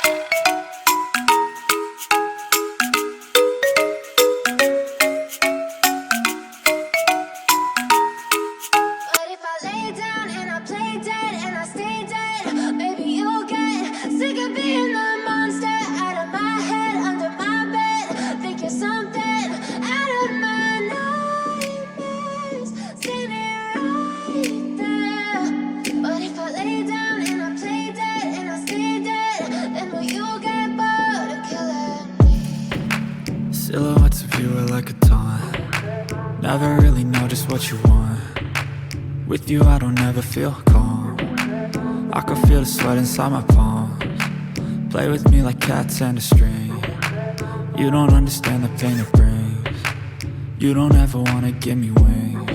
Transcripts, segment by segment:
But if I lay down and I play dead and I stay dead, maybe you'll get sick of being the monster out of my head, under my bed. Think you're something out of my nightmares, standing right there. But if I lay down and I play dead and I stay dead, then will you get bored of killing me? Silhouettes of you are like a taunt. Never really know just what you want. With you I don't ever feel calm. I can feel the sweat inside my palms. Play with me like cats and a string. You don't understand the pain it brings. You don't ever wanna give me wings.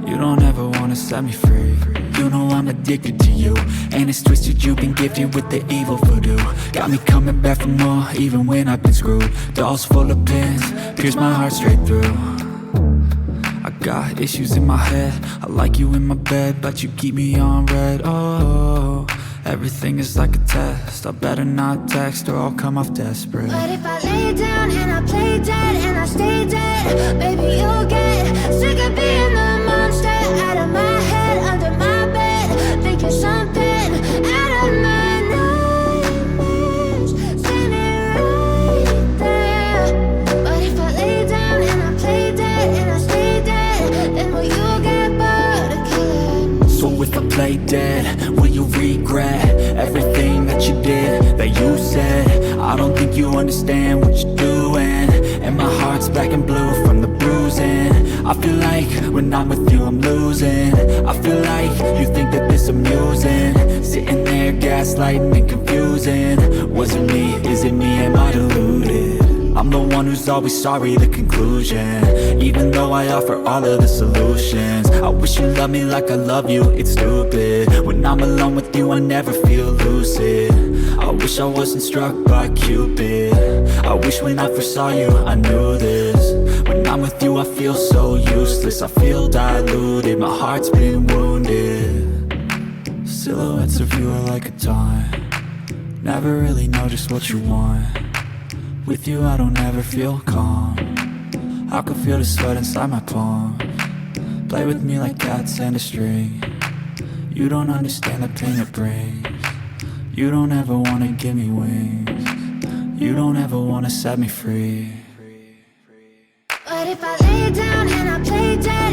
You don't ever wanna set me free. You know I'm addicted to you, and it's twisted, you've been gifted with the evil voodoo. Got me coming back for more, even when I've been screwed. Dolls full of pins, pierce my heart straight through. I got issues in my head, I like you in my bed, but you keep me on red. Oh, everything is like a test, I better not text or I'll come off desperate. But if I lay down and I play dead and I stay dead, maybe you'll get sick of being the monster out of my head, under my bed. Think you're something out of my nightmares, standing right there. But if I lay down and I play dead and I stay dead, then will you get bored of killing me? So if I play dead, will you regret everything that you did, that you said? I don't think you understand what you're doing, and my heart's black and blue from the bruising. I feel like when I'm with you I'm losing. I feel like you think that this amusing, sitting there gaslighting and confusing. Was it me? Is it me? Am I deluded? I'm the one who's always sorry, the conclusion. Even though I offer all of the solutions, I wish you loved me like I love you, it's stupid. When I'm alone with you I never feel lucid. I wish I wasn't struck by Cupid. I wish when I first saw you I knew this. When I'm with you I feel so useless, I feel diluted, my heart's been wounded. Silhouettes of you are like a taunt. Never really know just what you want. With you I don't ever feel calm. I can feel the sweat inside my palms. Play with me like cats and a string. You don't understand the pain it brings. You don't ever wanna give me wings. You don't ever wanna set me free. But if I lay down and I play dead